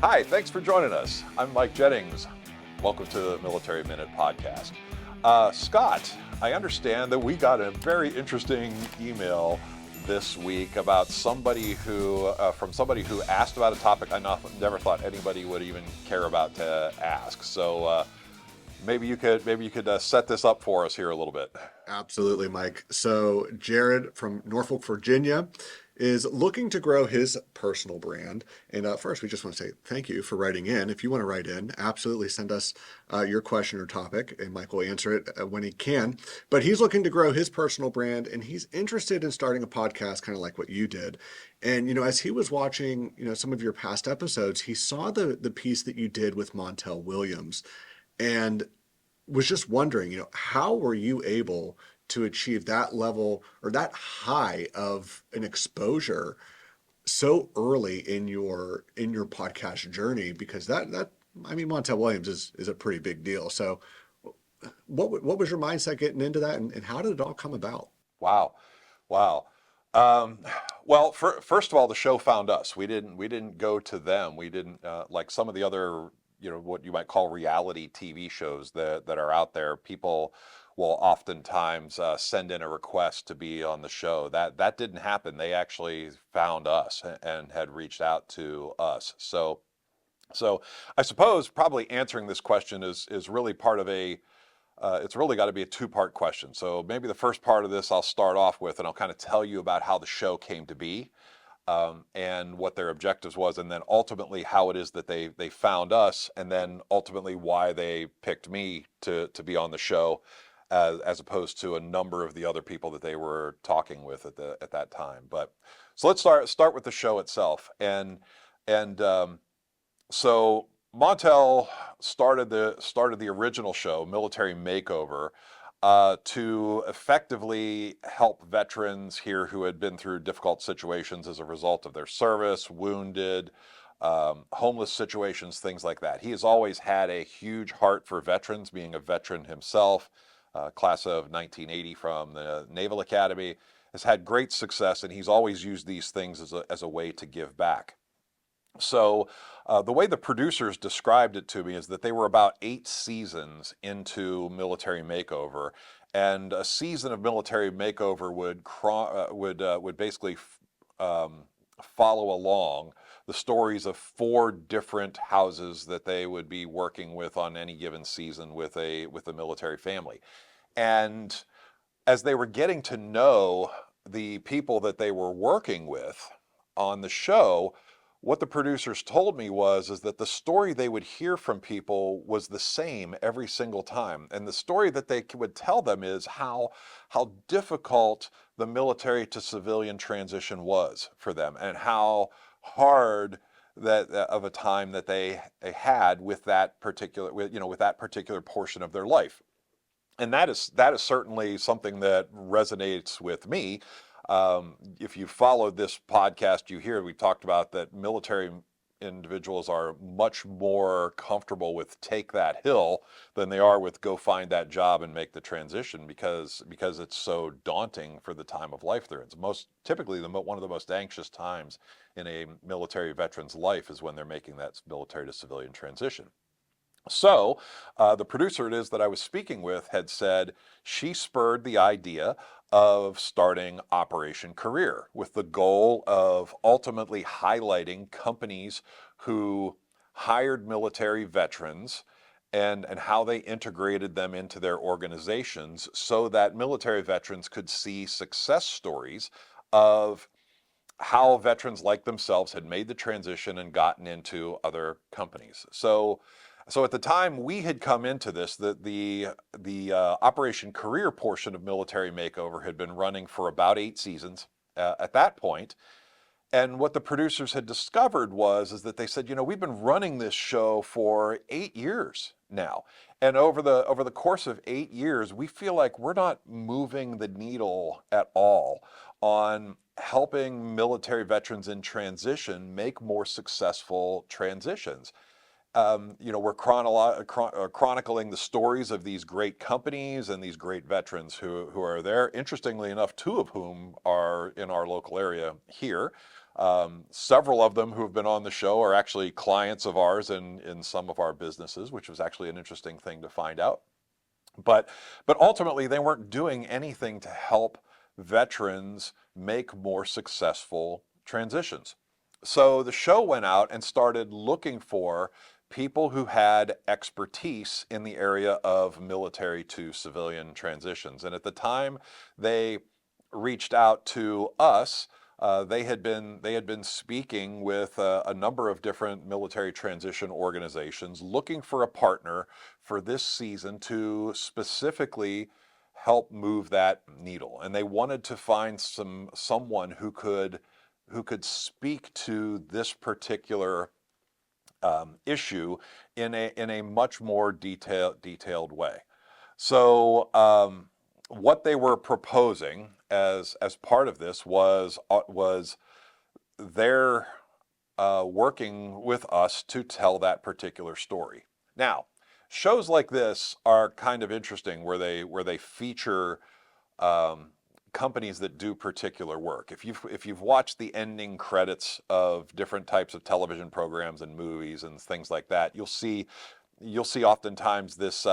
Hi, thanks for joining us. I'm Mike Jennings. Welcome to the Military Minute podcast. Scott, I understand that we got a very interesting email this week about from somebody who asked about a topic I never thought anybody would even care about to ask. So maybe you could set this up for us here a little bit. Absolutely, Mike. So, Jared from Norfolk, Virginia, is looking to grow his personal brand. And first, we just want to say thank you for writing in. If you want to write in, absolutely send us your question or topic, and Mike will answer it when he can. But he's looking to grow his personal brand, and he's interested in starting a podcast, kind of like what you did. And as he was watching, some of your past episodes, he saw the piece that you did with Montel Williams, and was just wondering, how were you able to achieve that level or that high of an exposure so early in your podcast journey? Because that I mean, Montel Williams is a pretty big deal. So, what was your mindset getting into that, and how did it all come about? Wow, wow. Um, well, first of all, the show found us. We didn't go to them. We didn't like some of the other, what you might call reality TV shows that are out there. People will oftentimes send in a request to be on the show. That didn't happen. They actually found us and had reached out to us. So I suppose probably answering this question is really part of it's really got to be a two-part question. So maybe the first part of this I'll start off with, and I'll kind of tell you about how the show came to be, and what their objectives was, and then ultimately how it is that they found us, and then ultimately why they picked me to be on the show, as opposed to a number of the other people that they were talking with at that time. But so let's start with the show itself, and so Montel started the original show, Military Makeover, to effectively help veterans here who had been through difficult situations as a result of their service, wounded, homeless situations, things like that. He has always had a huge heart for veterans, being a veteran himself, class of 1980 from the Naval Academy, has had great success, and he's always used these things as a way to give back. So, the way the producers described it to me is that they were about 8 seasons into Military Makeover, and a season of Military Makeover would basically follow along the stories of 4 different houses that they would be working with on any given season with a military family. And as they were getting to know the people that they were working with on the show, what the producers told me is that the story they would hear from people was the same every single time. And the story that they would tell them is how difficult the military to civilian transition was for them, and how hard that of a time that they had with that particular portion of their life. And that is certainly something that resonates with me. If you followed this podcast, you hear we talked about that military individuals are much more comfortable with take that hill than they are with go find that job and make the transition, because it's so daunting for the time of life they're in. It's most typically one of the most anxious times in a military veteran's life is when they're making that military to civilian transition. So, the producer it is that I was speaking with had said she spurred the idea of starting Operation Career with the goal of ultimately highlighting companies who hired military veterans, and how they integrated them into their organizations so that military veterans could see success stories of how veterans like themselves had made the transition and gotten into other companies. So at the time we had come into this, the Operation Career portion of Military Makeover had been running for about 8 seasons at that point. And what the producers had discovered is that they said, we've been running this show for 8 years now. And over the course of 8 years, we feel like we're not moving the needle at all on helping military veterans in transition make more successful transitions. We're chronicling the stories of these great companies and these great veterans who are there. Interestingly enough, 2 of whom are in our local area here. Several of them who have been on the show are actually clients of ours in some of our businesses, which was actually an interesting thing to find out. But ultimately, they weren't doing anything to help veterans make more successful transitions. So the show went out and started looking for people who had expertise in the area of military to civilian transitions. And at the time they reached out to us, they had been speaking with a number of different military transition organizations, looking for a partner for this season to specifically help move that needle. And they wanted to find someone who could speak to this particular issue in a much more detailed way. So what they were proposing as part of this was their working with us to tell that particular story. Now, shows like this are kind of interesting, where they feature um, companies that do particular work. If you've watched the ending credits of different types of television programs and movies and things like that, you'll see oftentimes this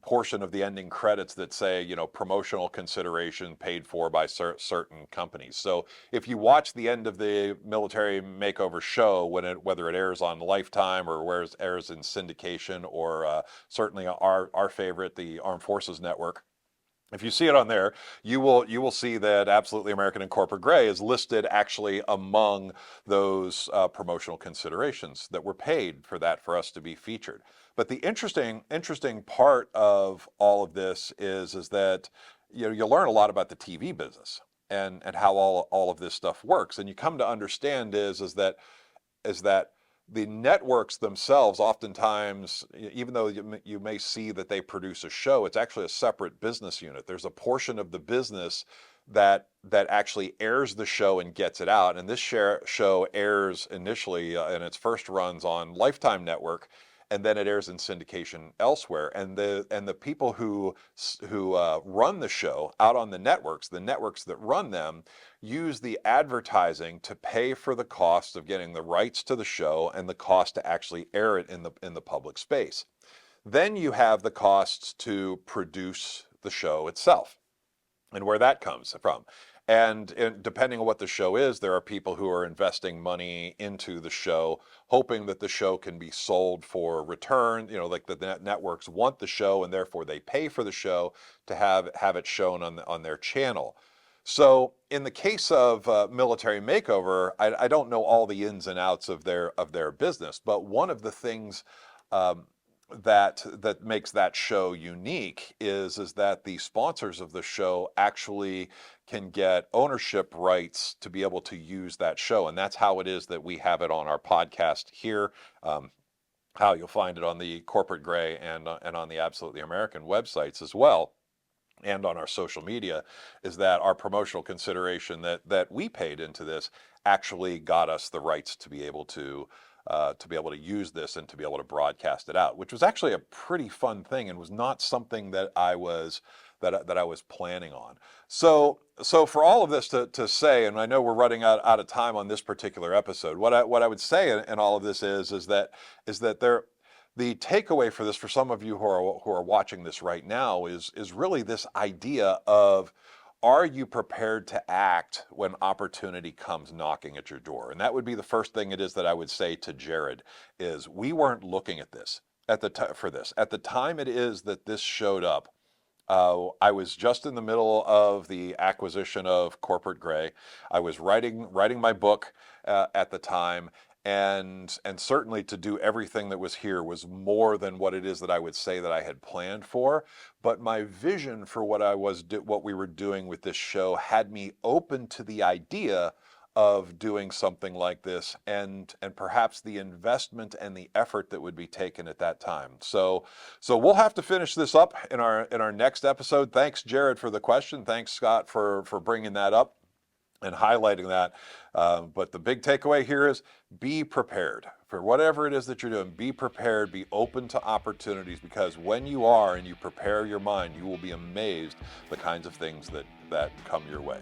portion of the ending credits that say, promotional consideration paid for by certain companies. So if you watch the end of the military makeover show, whether it airs on Lifetime or airs in syndication, or certainly our favorite, the Armed Forces Network, if you see it on there, you will see that Absolutely American and Corporate Gray is listed actually among those promotional considerations that were paid for us to be featured. But the interesting part of all of this is that you learn a lot about the TV business and how all of this stuff works, and you come to understand is that the networks themselves oftentimes, even though you may see that they produce a show, it's actually a separate business unit. There's a portion of the business that actually airs the show and gets it out. And this show airs initially in its first runs on Lifetime Network, and then it airs in syndication elsewhere. And the people who run the show out on the networks that run them, use the advertising to pay for the cost of getting the rights to the show and the cost to actually air it in the public space. Then you have the costs to produce the show itself and where that comes from. And depending on what the show is, there are people who are investing money into the show, hoping that the show can be sold for return. Like the networks want the show, and therefore they pay for the show to have it shown on their channel. So in the case of Military Makeover, I don't know all the ins and outs of their business, but one of the things um, that makes that show unique is that the sponsors of the show actually can get ownership rights to be able to use that show, and that's how it is that we have it on our podcast here. How you'll find it on the Corporate Gray and on the Absolutely American websites as well, and on our social media, is that our promotional consideration that we paid into this actually got us the rights to be able to use this and to be able to broadcast it out, which was actually a pretty fun thing and was not something that I was planning on. So for all of this to say, and I know we're running out of time on this particular episode, what I would say in all of this is that the takeaway for this, for some of you who are watching this right now, is really this idea of, are you prepared to act when opportunity comes knocking at your door? And that would be the first thing it is that I would say to Jared, is we weren't looking at this for this. At the time it is that this showed up, I was just in the middle of the acquisition of Corporate Gray. I was writing my book at the time, and certainly to do everything that was here was more than what it is that I would say that I had planned for. But my vision for what we were doing with this show had me open to the idea of doing something like this, and perhaps the investment and the effort that would be taken at that time. So we'll have to finish this up in our next episode. Thanks, Jared, for the question. Thanks, Scott, for bringing that up. and highlighting that. But the big takeaway here is be prepared for whatever it is that you're doing. Be prepared, be open to opportunities, because when you are and you prepare your mind, you will be amazed the kinds of things that come your way.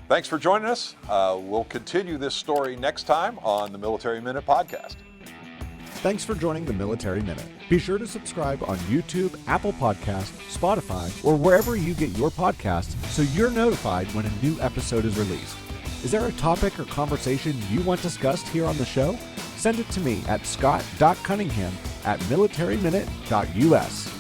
Thanks for joining us. We'll continue this story next time on the Military Minute Podcast. Thanks for joining the Military Minute. Be sure to subscribe on YouTube, Apple Podcasts, Spotify, or wherever you get your podcasts so you're notified when a new episode is released. Is there a topic or conversation you want discussed here on the show? Send it to me at scott.cunningham@militaryminute.us.